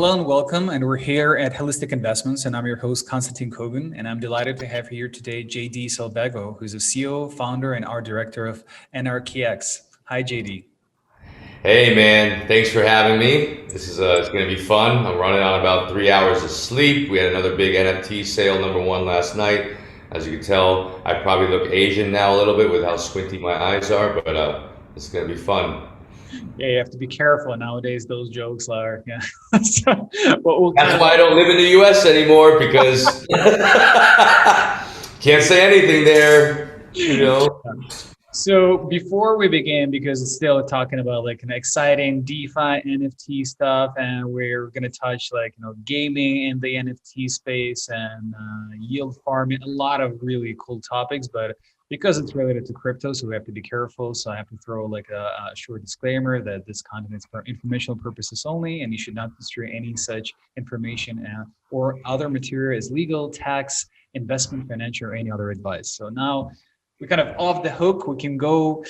hello and welcome. And we're here at Holistic Investments, and I'm your host, Constantin Kogan. And I'm delighted to have here today JD Salbego, who's a CEO, founder, and art director of AnRKey X. Hi, JD. Hey man, thanks for having me. This is it's going to be fun. I'm running on about 3 hours of sleep. We had another big NFT sale, #1 last night. As you can tell, I probably look Asian now a little bit with how squinty my eyes are, but it's going to be fun. Yeah, you have to be careful nowadays. Those jokes are, yeah. That's why I don't live in the US anymore, because can't say anything there, you know. So before we begin, because it's still talking about like an exciting DeFi NFT stuff, and we're going to touch like, gaming in the NFT space and yield farming, a lot of really cool topics, but because it's related to crypto, so we have to be careful. So I have to throw like a short disclaimer that this content is for informational purposes only, and you should not construe any such information or other material as legal, tax, investment, financial, or any other advice. So now we're kind of off the hook. We can go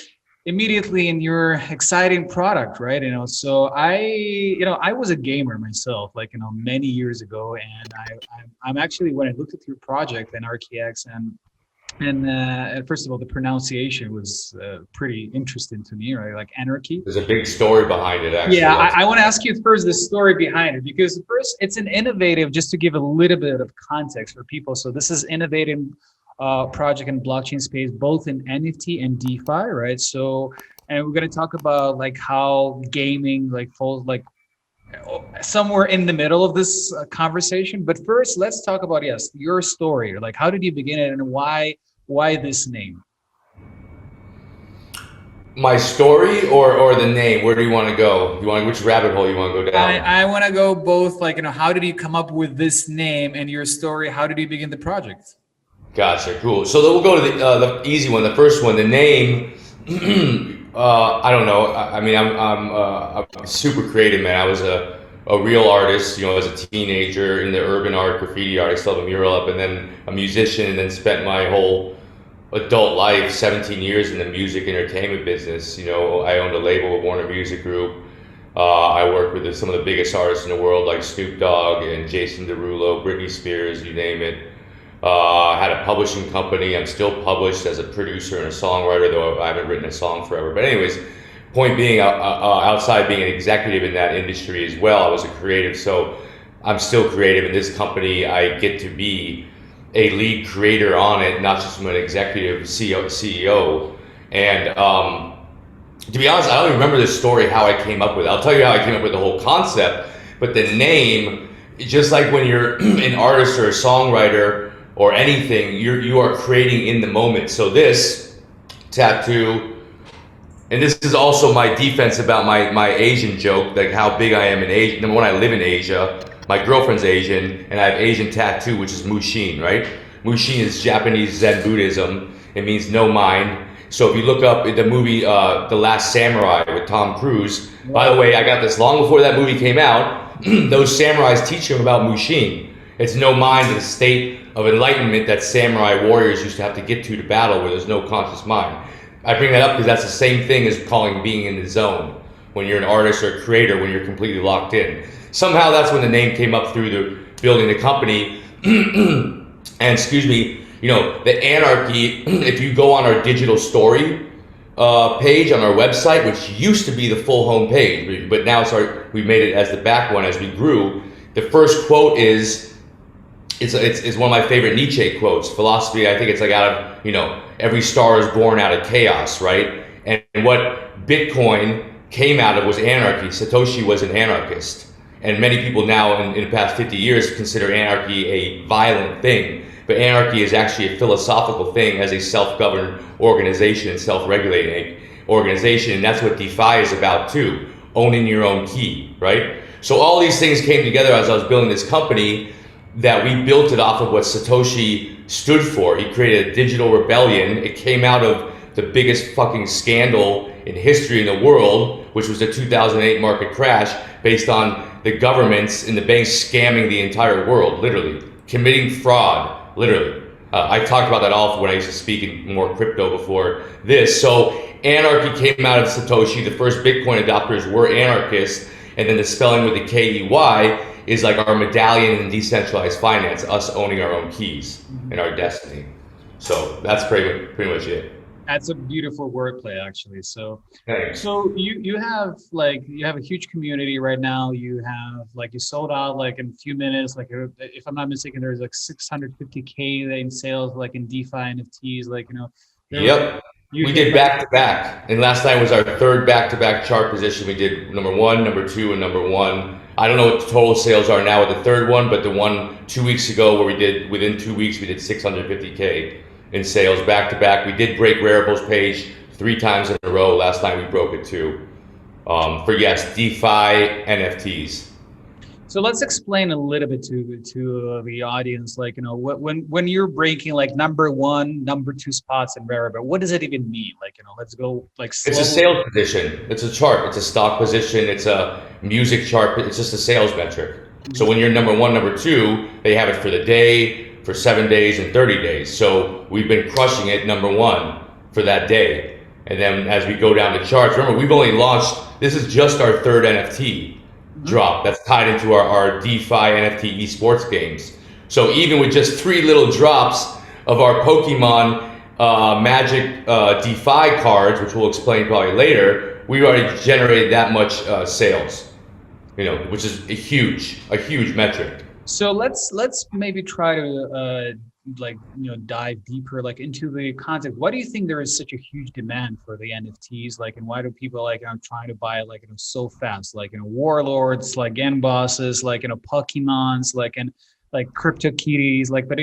immediately in your exciting product, right? So I was a gamer myself, like, many years ago. And I'm actually, when I looked at your project, AnRKey X, and first of all, the pronunciation was pretty interesting to me, right? Like anarchy. There's a big story behind it, actually. Yeah, I want to ask you first the story behind it, because first, it's an innovative, just to give a little bit of context for people. So this is innovative project in blockchain space, both in NFT and DeFi, right? So, and we're going to talk about like how gaming like falls like somewhere in the middle of this conversation. But first, let's talk about, yes, your story. Like, how did you begin it, and why this name? My story or the name? Where do you want to go? Which rabbit hole you want to go down? I want to go both. Like, how did you come up with this name, and your story? How did you begin the project? Gotcha, cool. So we'll go to the easy one, the first one, the name. I don't know. I mean, I'm super creative, man. I was a real artist, as a teenager, in the urban art, graffiti art. I still have a mural up, and then a musician, and then spent my whole adult life, 17 years, in the music entertainment business. I owned a label with Warner Music Group. I worked with some of the biggest artists in the world, like Snoop Dogg and Jason Derulo, Britney Spears, you name it. I had a publishing company. I'm still published as a producer and a songwriter, though I haven't written a song forever. But anyways, point being, outside being an executive in that industry as well, I was a creative. So I'm still creative in this company. I get to be a lead creator on it, not just from an executive CEO. And to be honest, I don't even remember this story, how I came up with it. I'll tell you how I came up with the whole concept. But the name, just like when you're an artist or a songwriter, or anything, you are creating in the moment. So this tattoo, and this is also my defense about my Asian joke, like how big I am in Asia. Number one, I live in Asia. My girlfriend's Asian, and I have Asian tattoo, which is Mushin, right? Mushin is Japanese Zen Buddhism. It means no mind. So if you look up the movie The Last Samurai with Tom Cruise, by the way, I got this long before that movie came out. Those samurais teach him about Mushin. It's no mind, it's a state of enlightenment that samurai warriors used to have to get to battle, where there's no conscious mind. I bring that up because that's the same thing as being in the zone. When you're an artist or a creator, when you're completely locked in. Somehow that's when the name came up through the building the company. And excuse me, the Anarchy, if you go on our digital story page on our website, which used to be the full home page, but now we made it as the back one as we grew. The first quote is, it's one of my favorite Nietzsche quotes. Philosophy, I think it's like out of, every star is born out of chaos, right? And what Bitcoin came out of was anarchy. Satoshi was an anarchist. And many people now in the past 50 years consider anarchy a violent thing. But anarchy is actually a philosophical thing as a self-governed organization and self-regulating organization. And that's what DeFi is about too, owning your own key, right? So all these things came together as I was building this company, that we built it off of what Satoshi stood for. He created a digital rebellion. It came out of the biggest fucking scandal in history in the world, which was the 2008 market crash, based on the governments and the banks scamming the entire world, literally, committing fraud, literally. I talked about that all when I used to speak in more crypto before this. So anarchy came out of Satoshi. The first Bitcoin adopters were anarchists, and then the spelling with the K-E-Y is like our medallion in decentralized finance, us owning our own keys and our destiny. So that's pretty much it. That's a beautiful wordplay, actually. So, Thanks. so you have a huge community right now. You have you sold out like in a few minutes. Like if I'm not mistaken, there's like 650K in sales like in DeFi NFTs. Yep. We did back to back, and last night was our third back to back chart position. We did number 1, number 2, and number 1. I don't know what the total sales are now with the third one, but the one 2 weeks ago where we did within 2 weeks we did 650K in sales back to back. We did break Wearables page 3 times in a row. Last night we broke it too. For DeFi NFTs. So let's explain a little bit to the audience, when you're breaking number 1, number 2 spots in Wearable, what does it even mean? Let's go slowly. It's a sales position. It's a chart. It's a stock position. It's a music chart. It's just a sales metric. So when you're number 1, number 2, they have it for the day, for 7 days, and 30 days. So we've been crushing it number 1 for that day. And then as we go down the charts, remember we've only launched, this is just our third NFT drop that's tied into our DeFi NFT eSports games. So even with just 3 little drops of our Pokemon Magic DeFi cards, which we'll explain probably later, we already generated that much sales, which is a huge metric. So let's maybe try to dive deeper into the concept. Why do you think there is such a huge demand for the NFTs? And why do people trying to buy it so fast? Warlords, end bosses, Pokemons, and crypto kitties, but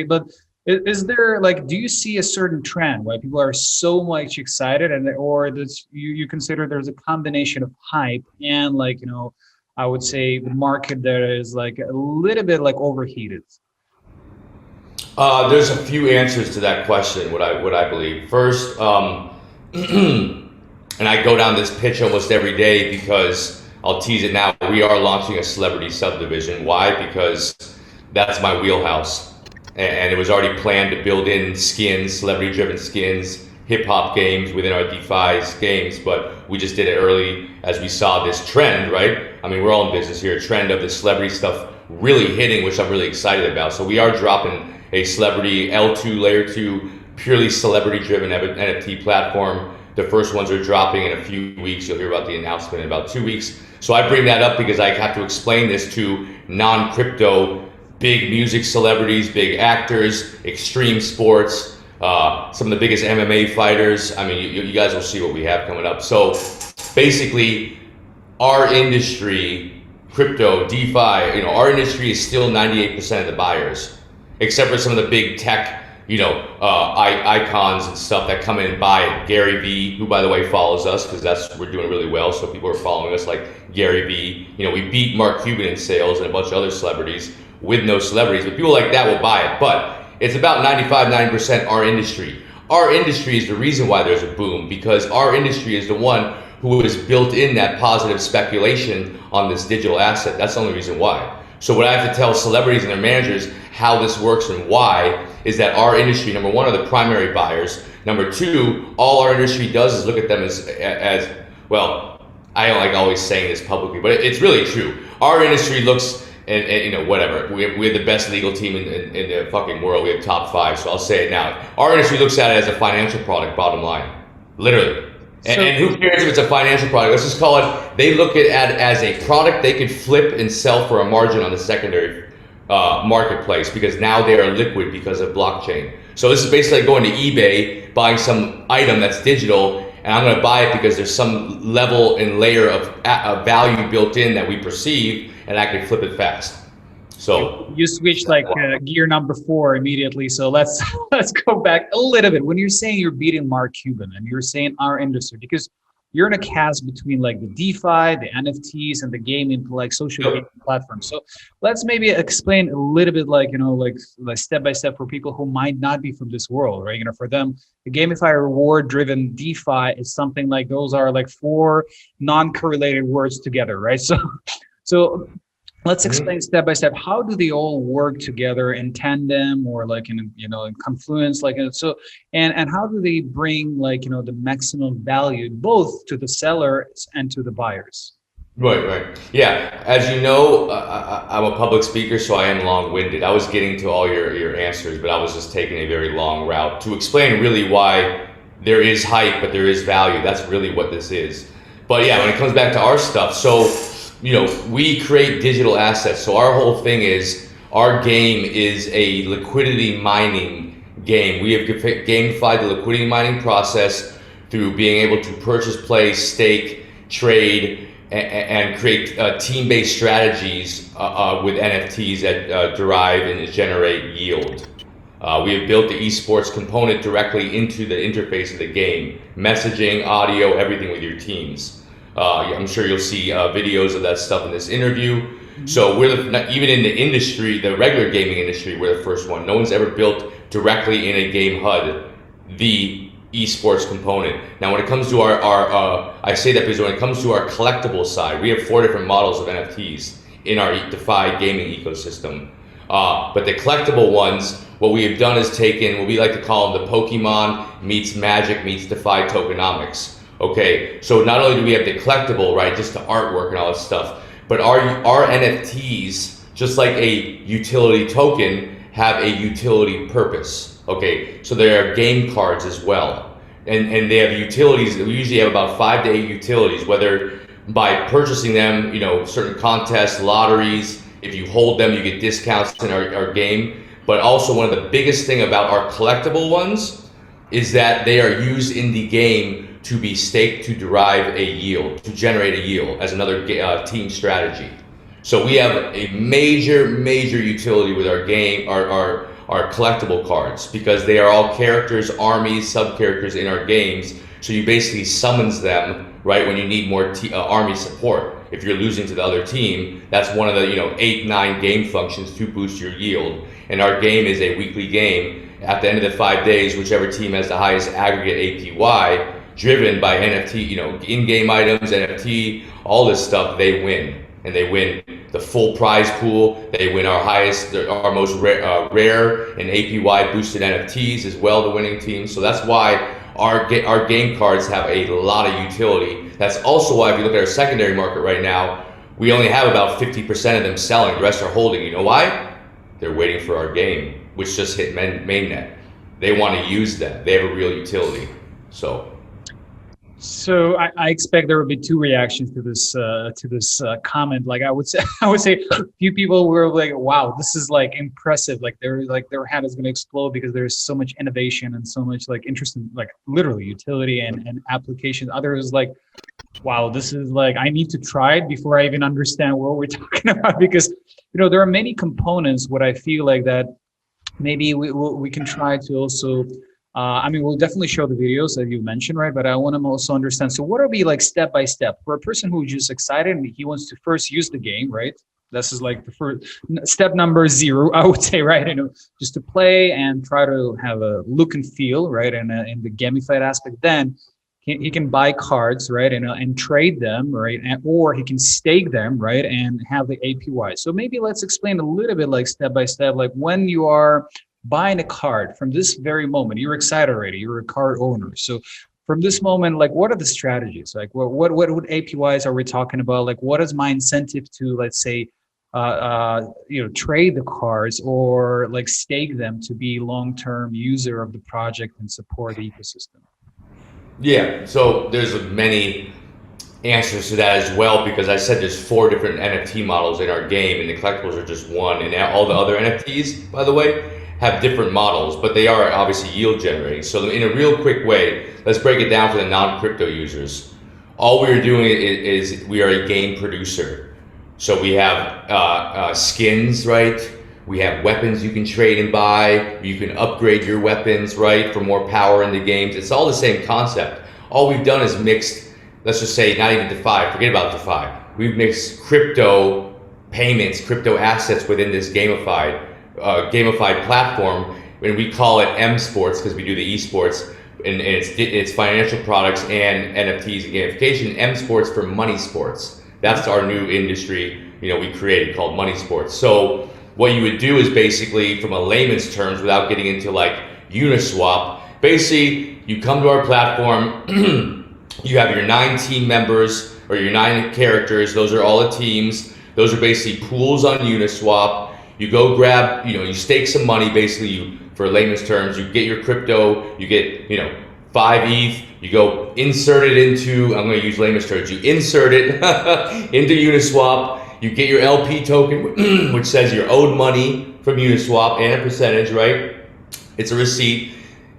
is there do you see a certain trend why people are so much excited, or you consider there's a combination of hype and I would say the market that is a little bit overheated? There's a few answers to that question. What I believe first, and I go down this pitch almost every day because I'll tease it now. We are launching a celebrity subdivision. Why? Because that's my wheelhouse, and it was already planned to build in skins, celebrity-driven skins, hip-hop games within our DeFi's games. But we just did it early as we saw this trend, right? I mean, we're all in business here. Trend of the celebrity stuff really hitting, which I'm really excited about. So we are dropping a celebrity L2 layer 2 purely celebrity driven NFT platform. The first ones are dropping in a few weeks. You'll hear about the announcement in about 2 weeks. So I bring that up because I have to explain this to non-crypto big music celebrities, big actors, extreme sports, some of the biggest MMA fighters. I mean, you guys will see what we have coming up. So basically our industry, crypto, DeFi, our industry is still 98% of the buyers, except for some of the big tech, icons and stuff that come in and buy it. Gary Vee, who by the way follows us because we're doing really well, so people are following us like Gary Vee. We beat Mark Cuban in sales and a bunch of other celebrities with no celebrities, but people like that will buy it. But it's about 90% our industry. Our industry is the reason why there's a boom, because our industry is the one who has built in that positive speculation on this digital asset. That's the only reason why. So what I have to tell celebrities and their managers how this works and why is that our industry, number 1, are the primary buyers. Number 2, all our industry does is look at them as well, I don't like always saying this publicly, but it's really true. Our industry looks, and whatever, we have the best legal team in the fucking world. We have top 5, so I'll say it now. Our industry looks at it as a financial product, bottom line, literally. And who cares if it's a financial product? Let's just call it, they look at it as a product they could flip and sell for a margin on the secondary marketplace, because now they are liquid because of blockchain. So this is basically like going to eBay, buying some item that's digital, and I'm going to buy it because there's some level and layer of value built in that we perceive, and I can flip it fast. So you switched gear number 4 immediately. So let's go back a little bit. When you're saying you're beating Mark Cuban and you're saying our industry, because you're in a chasm between the DeFi, the NFTs, and the gaming social gaming platforms. So let's maybe explain a little bit step by step for people who might not be from this world, right? For them, the gamify reward-driven DeFi is something those are 4 non-correlated words together, right? So let's explain step by step, how do they all work together in tandem or in confluence, and how do they bring the maximum value both to the sellers and to the buyers? Right. Yeah, as you know, I'm a public speaker, so I am long-winded. I was getting to all your answers, but I was just taking a very long route to explain really why there is hype, but there is value. That's really what this is. But yeah, when it comes back to our stuff, so we create digital assets. So our whole thing is our game is a liquidity mining game. We have gamified the liquidity mining process through being able to purchase, play, stake, trade, and create team-based strategies with NFTs that derive and generate yield. We have built the eSports component directly into the interface of the game, messaging, audio, everything with your teams. I'm sure you'll see videos of that stuff in this interview. So we're even in the industry, the regular gaming industry, we're the first one. No one's ever built directly in a game HUD the esports component. Now, when it comes to I say that because when it comes to our collectible side, we have 4 different models of NFTs in our DeFi gaming ecosystem. But the collectible ones, what we have done is taken what we like to call them the Pokemon meets Magic meets DeFi tokenomics. Okay, so not only do we have the collectible, right, just the artwork and all that stuff, but our NFTs, just like a utility token, have a utility purpose. Okay, so there are game cards as well, and they have utilities. We usually have about 5 to 8 utilities, whether by purchasing them, certain contests, lotteries. If you hold them, you get discounts in our game. But also one of the biggest thing about our collectible ones is that they are used in the game to be staked to derive a yield, to generate a yield as another team strategy. So we have a major utility with our game, our collectible cards, because they are all characters, armies, sub-characters in our games. So you basically summons them, right, when you need more army support. If you're losing to the other team, that's one of the 8, 9 game functions to boost your yield. And our game is a weekly game. At the end of the 5 days, whichever team has the highest aggregate APY, driven by NFT, in-game items, NFT, all this stuff, they win. And they win the full prize pool. They win our most rare and APY boosted NFTs as well, the winning team. So that's why our game cards have a lot of utility. That's also why if you look at our secondary market right now, we only have about 50% of them selling. The rest are holding. You know why? They're waiting for our game, which just hit mainnet. They want to use them. They have a real utility. So I expect there will be 2 reactions to this comment. Like I would say a few people were like, "Wow, this is like impressive." Like their head is going to explode because there's so much innovation and so much like interesting, like literally utility and applications. Others like, "Wow, this is like I need to try it before I even understand what we're talking about." Because there are many components. What I feel like that maybe we can try to also. We'll definitely show the videos that you mentioned, right? But I want to also understand. So what are we like step by step for a person who's just excited and he wants to first use the game, right? This is like the first step number 0, I would say, right? Just to play and try to have a look and feel, right? And in the gamified aspect, then he can buy cards, right? And trade them, right? Or he can stake them, right? And have the APY. So maybe let's explain a little bit like step by step, like when you are buying a card from this very moment, you're excited already, you're a card owner. So from this moment, like what are the strategies? Like what APYs are we talking about? Like what is my incentive to, let's say, trade the cards or like stake them to be long-term user of the project and support the ecosystem? Yeah, so there's many answers to that as well, because I said there's 4 different NFT models in our game and the collectibles are just one, and all the other NFTs, by the way, have different models, but they are obviously yield generating. So in a real quick way, let's break it down for the non-crypto users. All we're doing is we are a game producer. So we have skins, right? We have weapons you can trade and buy. You can upgrade your weapons, right, for more power in the games. It's all the same concept. All we've done is mixed, let's just say, not even DeFi, forget about DeFi. We've mixed crypto payments, crypto assets within this gamified platform, and we call it M-Sports because we do the eSports, and it's financial products and NFTs and gamification. M-Sports for money sports. That's our new industry, we created called money sports. So what you would do is basically, from a layman's terms, without getting into like UniSwap, basically you come to our platform, you have your 9 team members, or your 9 characters. Those are all the teams. Those are basically pools on UniSwap. You go grab, you stake some money, basically, for layman's terms, you get your crypto, you get, 5 ETH, you go insert it into, I'm going to use layman's terms, you insert it into UniSwap, you get your LP token, which says you're owed money from UniSwap and a percentage, right? It's a receipt.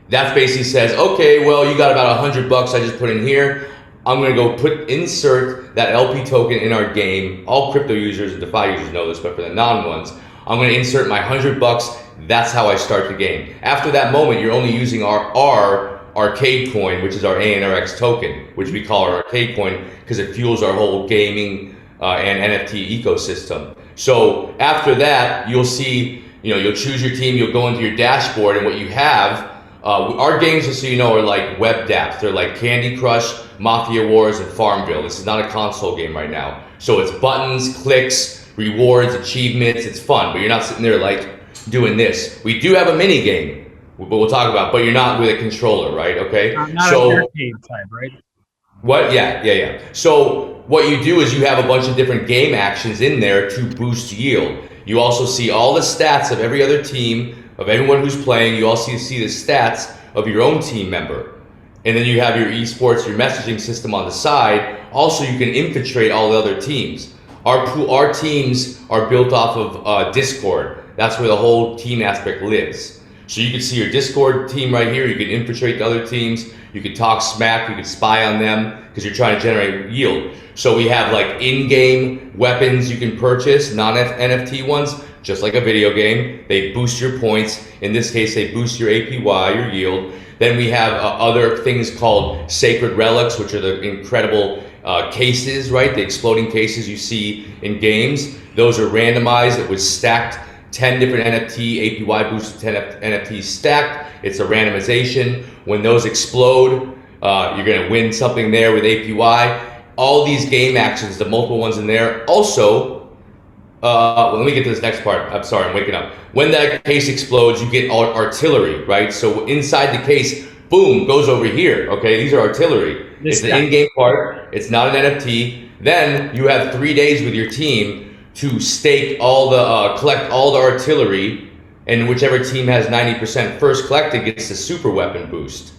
That basically says, okay, well, you got about $100 I just put in here. I'm going to go insert that LP token in our game. All crypto users and DeFi users know this, but for the non-ones, I'm going to insert my $100. That's how I start the game. After that moment, you're only using our arcade coin, which is our AnRKey token, which we call our arcade coin because it fuels our whole gaming and NFT ecosystem. So after that, you'll see, you'll choose your team, you'll go into your dashboard, and what you have, our games, just so you know, are like web dApps. They're like Candy Crush, Mafia Wars, and Farmville. This is not a console game right now. So it's buttons, clicks, rewards, achievements. It's fun, but you're not sitting there like doing this. We do have a mini game, but we'll talk about, but you're not with a controller, right? Okay. Not so, an arcade type, right? What? Yeah. So what you do is you have a bunch of different game actions in there to boost yield. You also see all the stats of every other team, of everyone who's playing. You also see the stats of your own team member. And then you have your eSports, your messaging system on the side. Also, you can infiltrate all the other teams. Our teams are built off of Discord. That's where the whole team aspect lives. So you can see your Discord team right here. You can infiltrate the other teams. You can talk smack. You can spy on them because you're trying to generate yield. So we have like in-game weapons you can purchase, non-NFT ones, just like a video game. They boost your points. In this case, they boost your APY, your yield. Then we have other things called sacred relics, which are the incredible cases, right? The exploding cases you see in games. Those are randomized. It was stacked 10 different NFT, APY boosted 10 NFTs stacked. It's a randomization. When those explode, you're gonna win something there with APY. All these game actions, the multiple ones in there. Also, well, let me get to this next part. I'm sorry, I'm waking up. When that case explodes, you get artillery, right? So inside the case, boom, goes over here, okay? These are artillery. It's the in-game part. It's not an NFT. Then you have 3 days with your team to stake all the, collect all the artillery, and whichever team has 90% first collected gets the super weapon boost.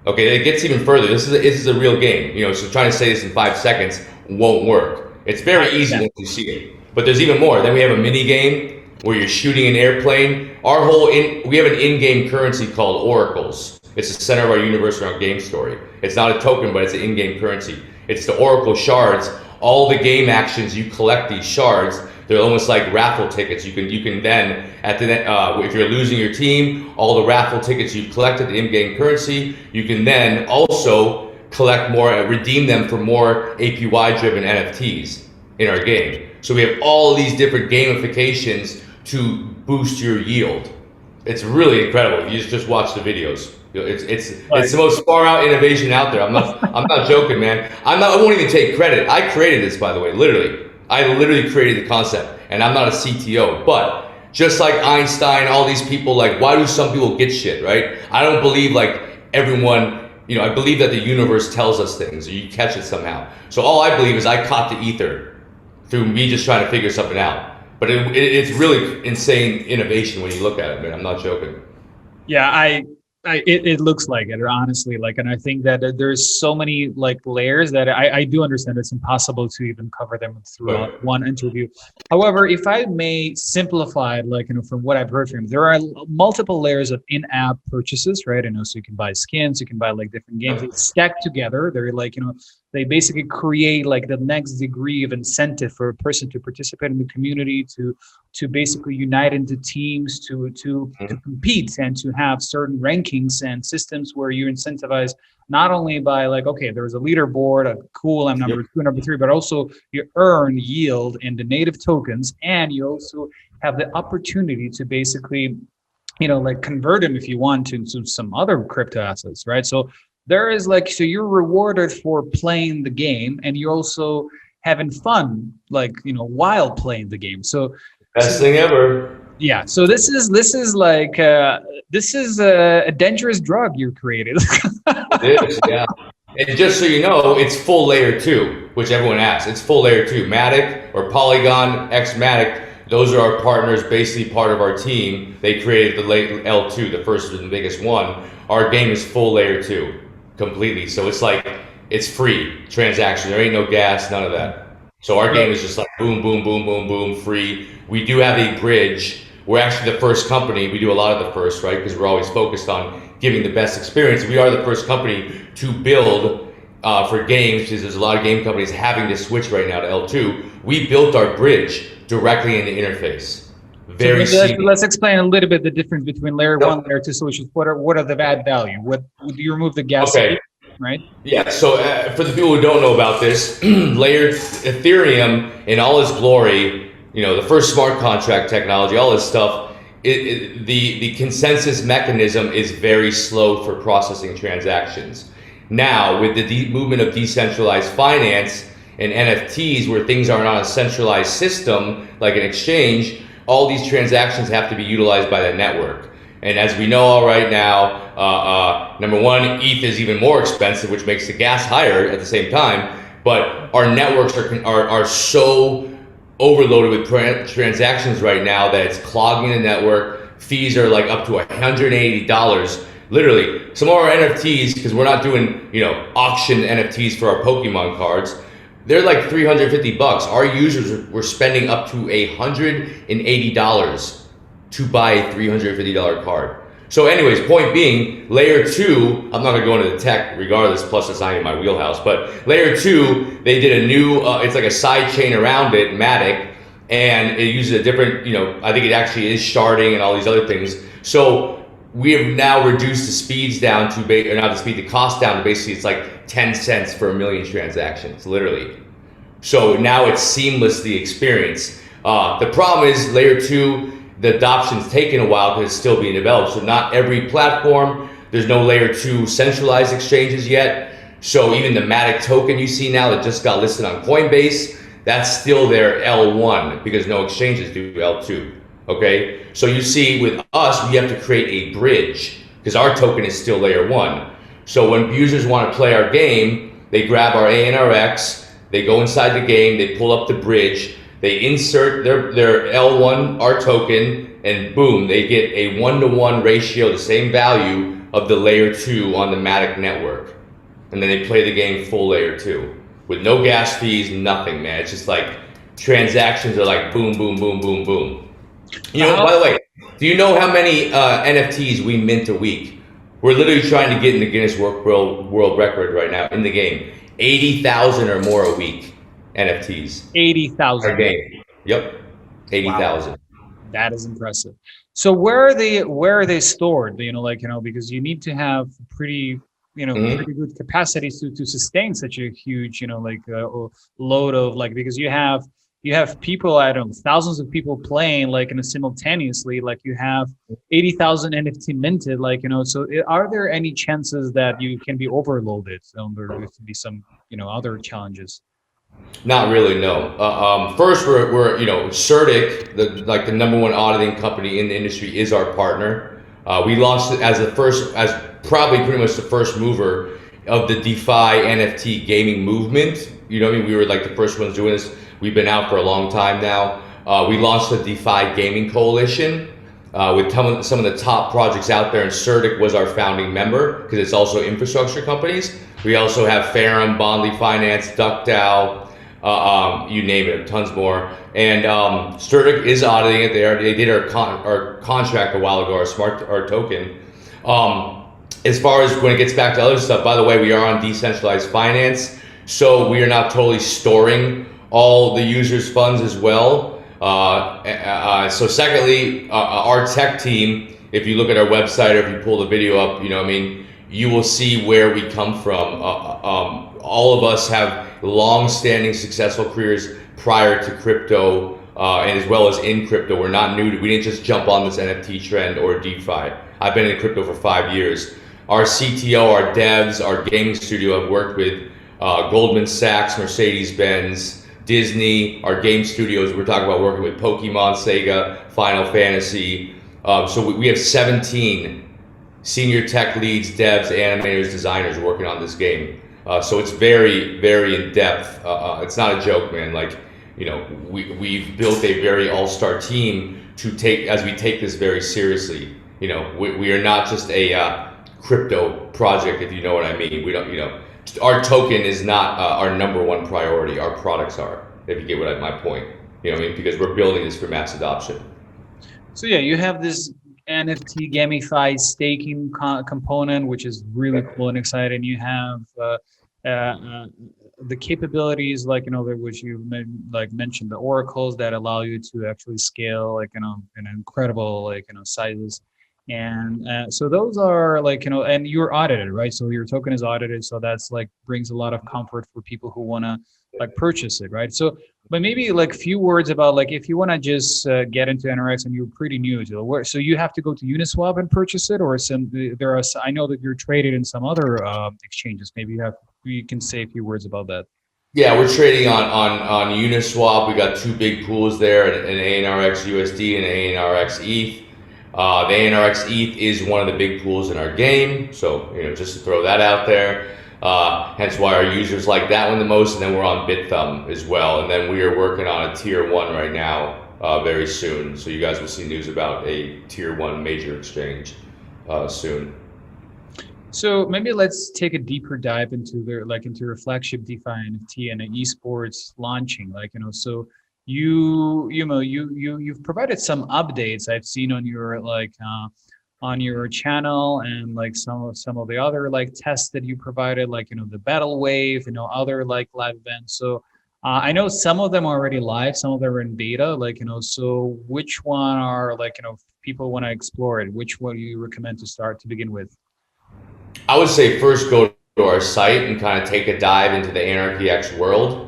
Okay, it gets even further. This is a real game, so trying to say this in 5 seconds won't work. It's very easy once you see it. But there's even more. Then we have a mini game where you're shooting an airplane. We have an in-game currency called oracles. It's the center of our universe around game story. It's not a token, but it's an in-game currency. It's the oracle shards. All the game actions, you collect these shards. They're almost like raffle tickets. You can then, if you're losing your team, all the raffle tickets you've collected, the in-game currency, you can then also collect more, redeem them for more APY-driven NFTs in our game. So we have all these different gamifications to boost your yield. It's really incredible. You just watch the videos. It's the most far out innovation out there. I'm not joking, man. I won't even take credit. I created this, by the way, literally. I literally created the concept, and I'm not a CTO. But just like Einstein, all these people, like, why do some people get shit, right? I don't believe like everyone. I believe that the universe tells us things, or you catch it somehow. So all I believe is I caught the ether through me just trying to figure something out. But it's really insane innovation when you look at it, man. I'm not joking. Yeah, it looks like it, honestly. And I think that there's so many layers that I do understand it's impossible to even cover them throughout one interview. However, if I may simplify it, from what I've heard from you, there are multiple layers of in-app purchases, right? So you can buy skins, you can buy different games. They stack together. They're they basically create the next degree of incentive for a person to participate in the community, to basically unite into teams, to compete, and to have certain rankings and systems where you're incentivized not only by okay, there's a leaderboard, cool, I'm number 2, number 3, but also you earn yield in the native tokens, and you also have the opportunity to basically, convert them if you want to some other crypto assets, right? So there is so you're rewarded for playing the game, and you're also having fun, while playing the game. So best thing ever. Yeah. So this is a dangerous drug you created. It is, yeah. And just so you know, it's full layer 2, which everyone asks. It's full layer 2. Matic or Polygon X Matic, those are our partners, basically part of our team. They created the L2, the first and the biggest one. Our game is full layer 2, completely. So it's like, it's free transaction. There ain't no gas, none of that. So our game is just like boom, boom, boom, boom, boom, free. We do have a bridge. We're actually the first company. We do a lot of the first, right? Because we're always focused on giving the best experience. We are the first company to build for games, because there's a lot of game companies having to switch right now to L2. We built our bridge directly in the interface. Very let's explain a little bit the difference between layer 1 and layer 2 solutions. What are the add value? What do you remove the gas? Okay. Right? Yeah, so for the people who don't know about this, layered Ethereum in all its glory, the first smart contract technology, all this stuff, the consensus mechanism is very slow for processing transactions. Now, with the movement of decentralized finance and NFTs, where things are not a centralized system like an exchange, all these transactions have to be utilized by the network. And as we know all right now, number one, ETH is even more expensive, which makes the gas higher at the same time. But our networks are so overloaded with transactions right now that it's clogging the network. Fees are like up to $180. Literally, some of our NFTs, because we're not doing auction NFTs for our Pokemon cards, they're like $350. Our users were spending up to $180 to buy a $350 card. So anyways, point being, layer 2, I'm not gonna go into the tech regardless, plus it's not in my wheelhouse, but layer 2, they did a new, it's like a side chain around it, Matic, and it uses a different, I think it actually is sharding and all these other things. So we have now reduced the speeds down to, or not the speed, the cost down to basically it's like 10 cents for a million transactions, literally. So now it's seamless, the experience. The problem is layer 2, the adoption's taken a while because it's still being developed. So not every platform, there's no layer 2 centralized exchanges yet. So even the Matic token you see now that just got listed on Coinbase, that's still their L1 because no exchanges do L2, okay? So you see with us, we have to create a bridge because our token is still layer 1. So when users want to play our game, they grab our AnRKey, they go inside the game, they pull up the bridge, they insert their L1, our token, and boom, they get a 1-to-1 ratio, the same value of the layer 2 on the Matic network. And then they play the game full layer 2 with no gas fees, nothing, man. It's just like transactions are like boom, boom, boom, boom, boom. By the way, do you know how many NFTs we mint a week? We're literally trying to get in the Guinness World Record right now in the game. 80,000 or more a week. NFTs. 80,000. Our game. Yep. 80,000. Wow. That is impressive. So where are they stored? Because you need to have pretty good capacities to sustain such a huge, load of because you have people, I don't know, thousands of people playing simultaneously, you have 80,000 NFT minted, so are there any chances that you can be overloaded? So there could be some, other challenges. Not really, no. First, we're Certic, the number one auditing company in the industry, is our partner. We launched it as probably pretty much the first mover of the DeFi NFT gaming movement. We were like the first ones doing this. We've been out for a long time now. We launched the DeFi Gaming Coalition with some of the top projects out there, and Certic was our founding member because it's also infrastructure companies. We also have Ferrum, Bondly Finance, DuckDAO, you name it, tons more. And Certic is auditing it. They did our contract a while ago, our token. As far as when it gets back to other stuff, by the way, we are on decentralized finance, so we are not totally storing all the users' funds as well. So secondly, our tech team, if you look at our website or if you pull the video up, you will see where we come from. All of us have long-standing successful careers prior to crypto, and as well as in crypto. We're not new we didn't just jump on this NFT trend or DeFi. I've been in crypto for 5 years. Our CTO, our devs, our gaming studio have worked with Goldman Sachs, Mercedes-Benz, Disney, our game studios. We're talking about working with Pokemon, Sega, Final Fantasy. So we have 17 senior tech leads, devs, animators, designers working on this game. So it's very, very in depth. It's not a joke, man. Like, you know, we've built a very all-star team to take, as we take this very seriously. You know, we are not just a crypto project, if you know what I mean. We don't, you know, our token is not our number one priority. Our products are, if you get my point. You know what I mean? Because we're building this for mass adoption. So yeah, you have this NFT gamified staking component, which is really cool and exciting. You have the capabilities, like, you know, which you mentioned, the oracles that allow you to actually scale, like, you know, in incredible, like, you know, sizes. And so those are, like, you know, and you're audited, right? So your token is audited. So that's like brings a lot of comfort for people who want to like purchase it, right? So, but maybe like few words about, like, if you want to just get into NRX and you're pretty new to it, so you have to go to UniSwap and purchase it, or there are, I know that you're traded in some other exchanges. Maybe you can say a few words about that. Yeah, we're trading on UniSwap. We got two big pools there, an ANRX USD and an ANRX ETH. The ANRX ETH is one of the big pools in our game, so, you know, just to throw that out there. Hence why our users like that one the most, and then we're on BitThumb as well, and then we are working on a tier 1 right now very soon, so you guys will see news about a tier 1 major exchange soon. So maybe let's take a deeper dive into your flagship DeFi NFT and eSports launching, like, you know, so you've provided some updates I've seen on your on your channel, and like some of the other like tests that you provided, like, you know, the battle wave, you know, other like live events. So I know some of them are already live, some of them are in beta, like, you know, so which one are, like, you know, if people want to explore it, which one do you recommend to start to begin with? I would say first go to our site and kind of take a dive into the AnRKey X world.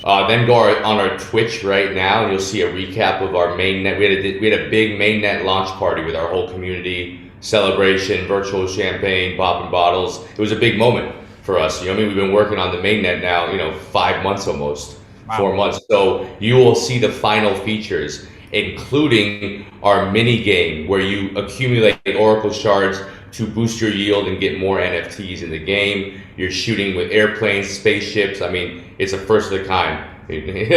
Then go on our Twitch right now, and you'll see a recap of our mainnet. We had a big mainnet launch party with our whole community, celebration, virtual champagne, popping bottles. It was a big moment for us. You know what I mean? We've been working on the mainnet now, you know, 5 months almost, wow. 4 months. So you will see the final features, including our mini game where you accumulate Oracle shards to boost your yield and get more NFTs in the game. You're shooting with airplanes, spaceships. I mean, it's a first of the kind. You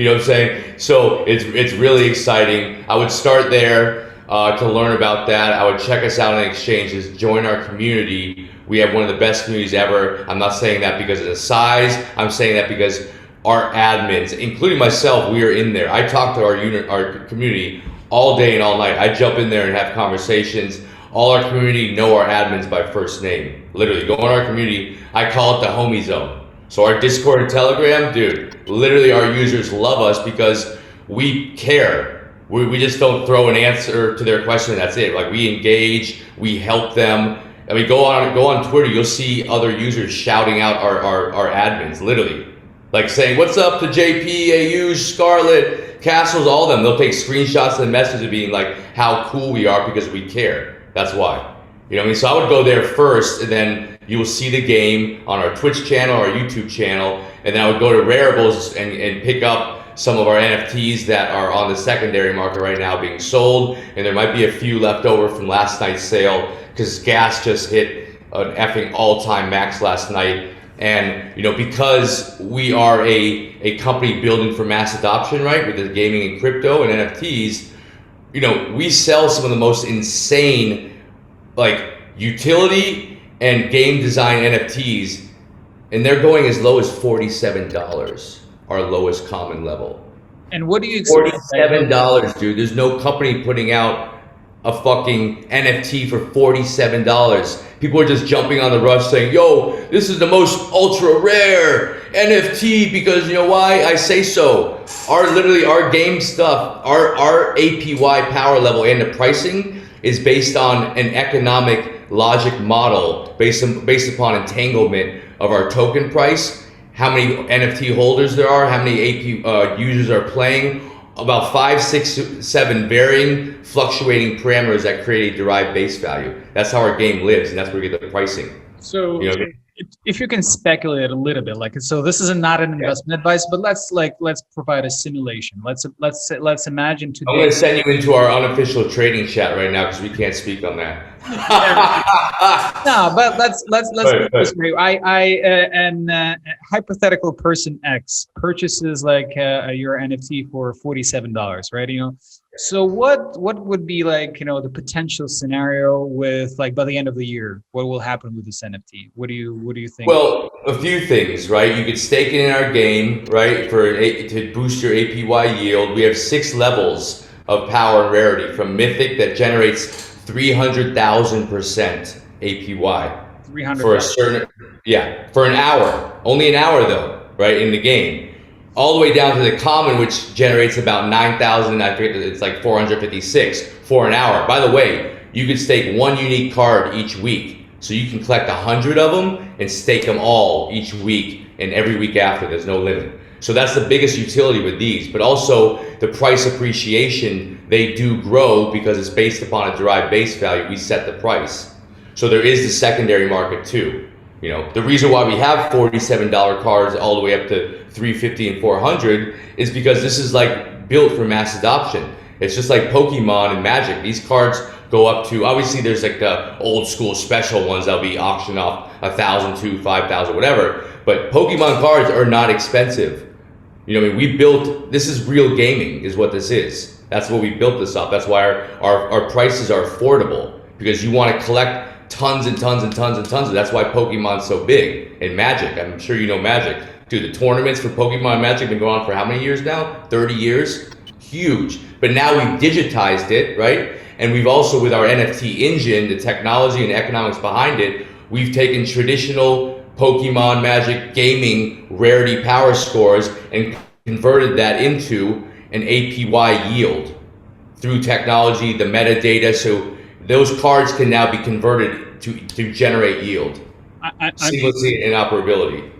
know what I'm saying? So it's really exciting. I would start there to learn about that. I would check us out on exchanges, join our community. We have one of the best communities ever. I'm not saying that because of the size. I'm saying that because our admins, including myself, we are in there. I talk to our community all day and all night. I jump in there and have conversations. All our community know our admins by first name. Literally, go in our community. I call it the homie zone. So our Discord and Telegram, dude, literally our users love us because we care. We just don't throw an answer to their question and that's it. Like, we engage, we help them. I mean, go on Twitter, you'll see other users shouting out our admins, literally. Like saying, what's up to JP, AU, Scarlet, Castles, all of them. They'll take screenshots of the message of being like how cool we are because we care. That's why. You know what I mean? So I would go there first, and then you will see the game on our Twitch channel, our YouTube channel, and then I would go to Rareables and pick up some of our NFTs that are on the secondary market right now being sold, and there might be a few left over from last night's sale because gas just hit an effing all-time max last night. And, you know, because we are a company building for mass adoption, right, with the gaming and crypto and NFTs, you know, we sell some of the most insane, like, utility and game design NFTs, and they're going as low as $47, our lowest common level. And what do you expect? $47, dude. There's no company putting out a fucking NFT for $47. People are just jumping on the rush saying, yo, this is the most ultra rare NFT because, you know why? I say so. Our game stuff, our APY power level and the pricing is based on an economic logic model based upon entanglement of our token price, how many NFT holders there are, how many AP users are playing, about 5, 6, 7 varying fluctuating parameters that create a derived base value. That's how our game lives, and that's where we get the pricing. So, you know, if you can speculate a little bit, like, so this is not an investment advice, but let's provide a simulation. Let's imagine today. I'm going to send you into our unofficial trading chat right now because we can't speak on that. Yeah. No, but let's Right, put this way. Hypothetical person X purchases like your NFT for $47, right? So what would be like the potential scenario with like by the end of the year? What will happen with this NFT? What do you think? Well, a few things, right? You could stake it in our game, right, to boost your APY yield. We have 6 levels of power and rarity, from Mythic that generates 300,000% APY 300. for a certain, for an hour, only an hour though, right, in the game, all the way down to the common, which generates about 9,000. I forget, it's like 456 for an hour. By the way, you could stake one unique card each week. So you can collect 100 of them and stake them all each week, and every week after, there's no limit. So that's the biggest utility with these. But also the price appreciation, they do grow because it's based upon a derived base value. We set the price. So there is the secondary market too. The reason why we have $47 cards all the way up to $350 and $400 is because this is like built for mass adoption. It's just like Pokemon and Magic. These cards go up to, obviously there's like the old school special ones that'll be auctioned off 1,000 to 5,000, whatever. But Pokemon cards are not expensive. We built, this is real gaming is what this is. That's what we built this off. That's why our prices are affordable, because you want to collect tons and tons and tons and tons. That's why Pokemon's so big. And Magic, I'm sure you know Magic. Dude, the tournaments for Pokemon and Magic have been going on for how many years now? 30 years? Huge. But now we've digitized it, right? And we've also, with our NFT engine, the technology and economics behind it, we've taken traditional Pokemon, Magic, gaming, rarity power scores and converted that into an APY yield through technology, the metadata. So those cards can now be converted to generate yield seamlessly and interoperability.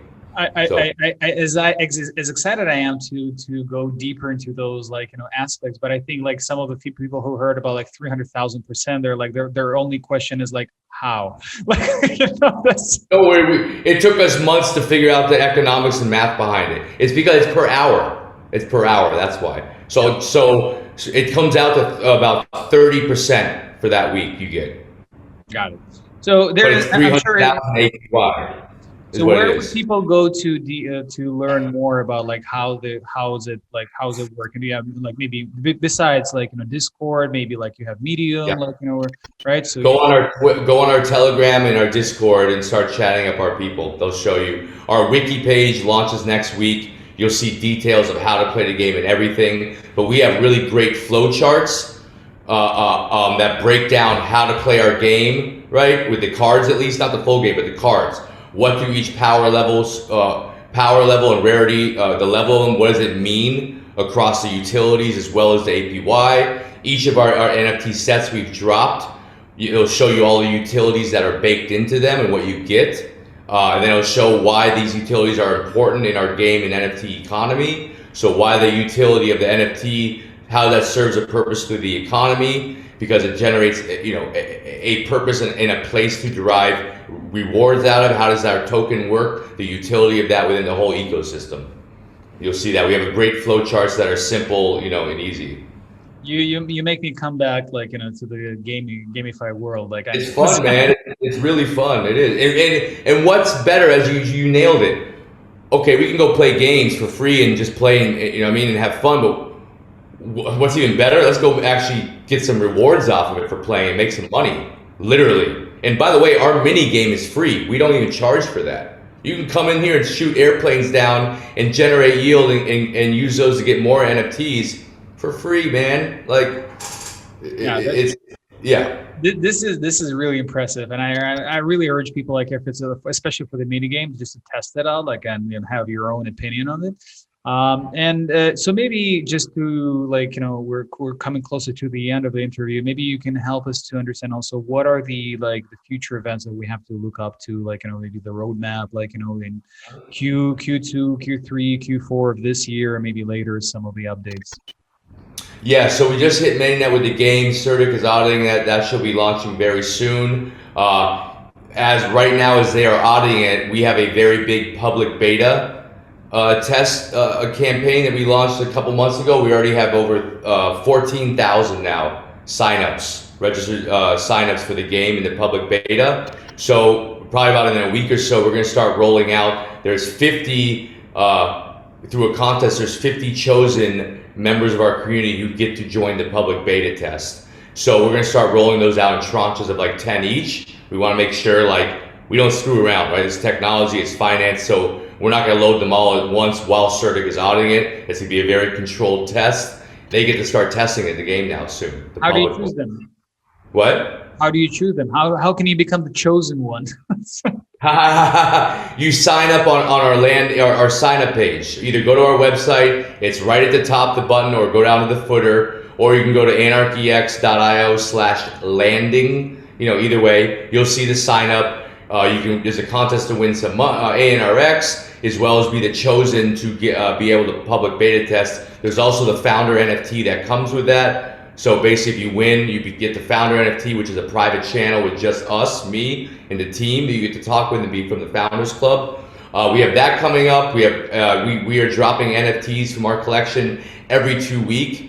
As excited I am to go deeper into those aspects, but I think like some of the people who heard about like 300,000%, they're like their only question is like how. Don't worry, it took us months to figure out the economics and math behind it. It's because it's per hour. It's per hour. That's why. So it comes out to about 30% for that week you get. Got it. So there's 300,000 APY. So where would people go to learn more about like how's it work? And do you have like maybe besides Discord, maybe like you have Medium, right? So go on our Telegram and our Discord and start chatting up our people. They'll show you. Our wiki page launches next week. You'll see details of how to play the game and everything. But we have really great flow charts that break down how to play our game, right? With the cards, at least, not the full game, but the cards. What do each power level and rarity, the level of them, what does it mean across the utilities as well as the APY? Each of our NFT sets we've dropped, it'll show you all the utilities that are baked into them and what you get. And then it'll show why these utilities are important in our game and NFT economy. So why the utility of the NFT, how that serves a purpose through the economy, because it generates a purpose and a place to derive rewards out of. How does our token work? The utility of that within the whole ecosystem. You'll see that we have a great flow charts that are simple, and easy. You make me come back to the gamify world. It's fun, man. It's really fun. It is. And what's better, as you nailed it. Okay, we can go play games for free and just play and have fun, but what's even better? Let's go actually get some rewards off of it for playing and make some money, literally. And by the way, our mini game is free. We don't even charge for that. You can come in here and shoot airplanes down and generate yield and use those to get more NFTs for free, man. This is really impressive, and I really urge people, like, if it's especially for the mini game, just to test it out, and have your own opinion on it. So maybe just to we're coming closer to the end of the interview. Maybe you can help us to understand also what are the future events that we have to look up to, maybe the roadmap, in Q2, Q3, Q4 of this year, or maybe later some of the updates. Yeah, so we just hit mainnet with the game. Certic is auditing that should be launching very soon. As right now, as they are auditing it, we have a very big public beta test campaign that we launched a couple months ago. We already have over 14,000 now signups, registered signups for the game in the public beta. So probably about in a week or so, we're going to start rolling out. There's 50 through a contest. There's 50 chosen members of our community who get to join the public beta test. So we're going to start rolling those out in tranches of like 10 each. We want to make sure like we don't screw around, right? It's technology, it's finance, so we're not going to load them all at once while Certic is auditing it. It's going to be a very controlled test. They get to start testing it in the game now soon. How do you choose them? What? How do you choose them? How can you become the chosen one? You sign up on our sign up page. Either go to our website, it's right at the top, the button, or go down to the footer, or you can go to anarkeyx.io/landing. Either way, you'll see the sign up. There's a contest to win some AnRX, as well as be the chosen to be able to public beta test. There's also the founder NFT that comes with that. So basically, if you win, you get the founder NFT, which is a private channel with just us, me, and the team that you get to talk with and be from the Founders Club. We have that coming up. We are dropping NFTs from our collection every 2 weeks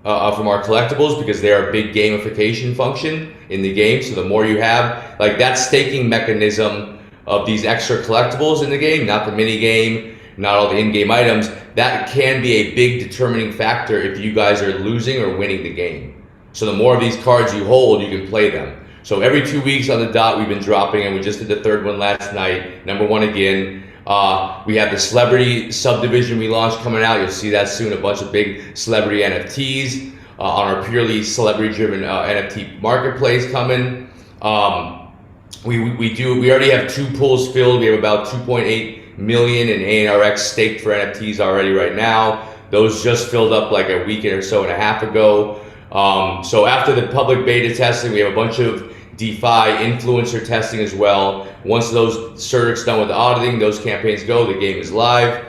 from our collectibles, because they are a big gamification function in the game. So the more you have, like that staking mechanism of these extra collectibles in the game, not the mini game, not all the in-game items, that can be a big determining factor if you guys are losing or winning the game. So the more of these cards you hold, you can play them. So every 2 weeks on the dot, we've been dropping, and we just did the third one last night, #1 again. We have the celebrity subdivision we launched coming out. You'll see that soon, a bunch of big celebrity NFTs on our purely celebrity-driven NFT marketplace coming. We already have 2 pools filled. We have about 2.8 million in AnRX staked for NFTs already right now. Those just filled up like a week or so and a half ago. So after the public beta testing, we have a bunch of DeFi influencer testing as well. Once those Certic's done with the auditing, those campaigns go, the game is live.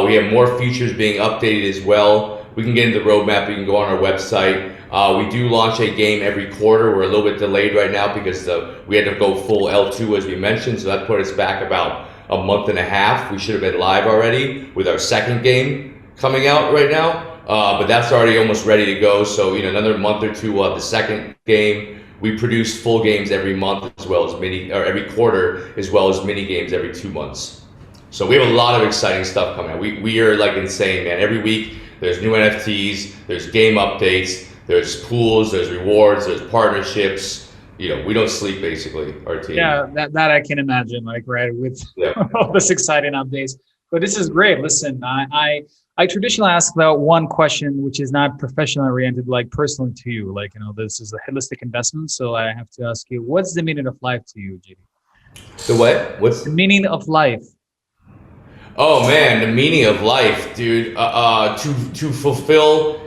We have more features being updated as well. We can get into the roadmap. You can go on our website. We do launch a game every quarter. We're a little bit delayed right now because we had to go full L2 as we mentioned, so that put us back about a month and a half. We should have been live already with our second game coming out right now, but that's already almost ready to go. So another month or two, we'll have the second game. We produce full games every month as well as every quarter, as well as mini games every 2 months. So we have a lot of exciting stuff coming out. We are like insane, man. Every week there's new NFTs, there's game updates, there's pools, there's rewards, there's partnerships. We don't sleep basically, our team. Yeah, that I can imagine, right, with all this exciting updates. But this is great. Listen, I traditionally ask about one question, which is not professional oriented, like personal to you. Like, this is a holistic investment. So I have to ask you, what's the meaning of life to you, JD? The what? What's the meaning of life? Oh man, the meaning of life, dude. To fulfill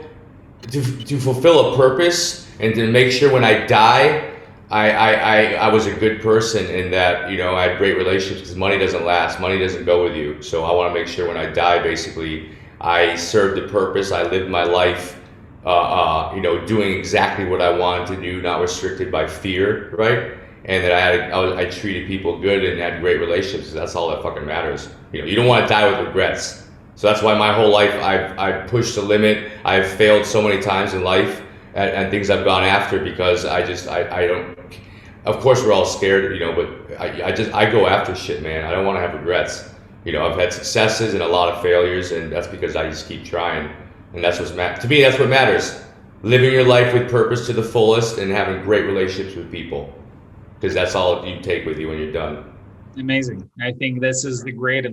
a purpose and to make sure when I die, I was a good person, in that I had great relationships, because money doesn't last, money doesn't go with you. So I want to make sure when I die, basically, I served a purpose. I lived my life, doing exactly what I wanted to do, not restricted by fear, right? And that I treated people good and had great relationships. That's all that fucking matters. You don't want to die with regrets. So that's why my whole life I've pushed the limit. I've failed so many times in life and things I've gone after, because I don't. Of course, we're all scared, but I go after shit, man. I don't want to have regrets. I've had successes and a lot of failures, and that's because I just keep trying. And that's to me, that's what matters. Living your life with purpose to the fullest and having great relationships with people, because that's all you take with you when you're done. Amazing. I think this is the great.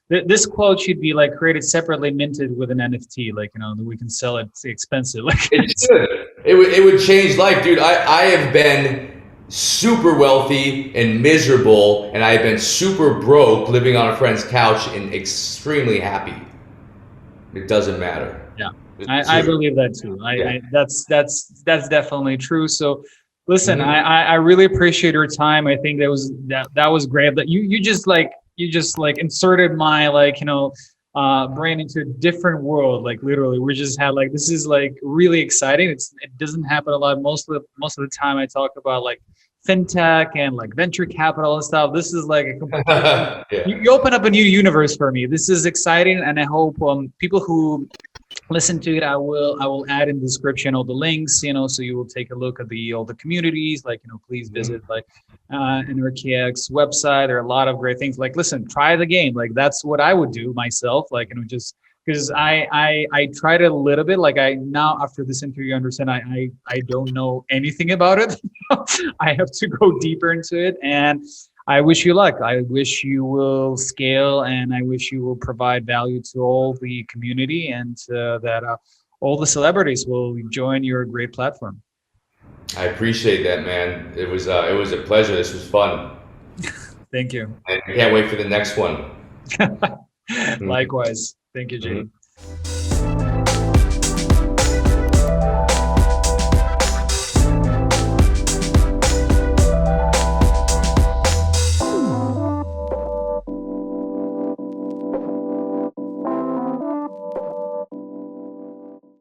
This quote should be like created separately, minted with an NFT. Like that we can sell it expensive. Like it would change life, dude. I have been super wealthy and miserable, and I have been super broke, living on a friend's couch and extremely happy. It doesn't matter. Yeah, I believe that too. That's definitely true. So. Listen, I really appreciate your time. I think that was great. That you just inserted my brain into a different world. Like literally, we just had this is really exciting. It doesn't happen a lot. Most of the time, I talk about fintech and venture capital and stuff. This is a complete. You open up a new universe for me. This is exciting, and I hope people who listen to it. I will add in the description all the links, so you will take a look at all the communities. Like, please visit like AnRKey X website. There are a lot of great things. Like, listen, try the game. Like, that's what I would do myself. Like, just because I tried it a little bit. Like, I now after this interview, I understand I don't know anything about it. I have to go deeper into it, and I wish you luck. I wish you will scale, and I wish you will provide value to all the community, and that all the celebrities will join your great platform. I appreciate that, man. It was a pleasure. This was fun. Thank you. And I can't wait for the next one. Likewise. Thank you, JD.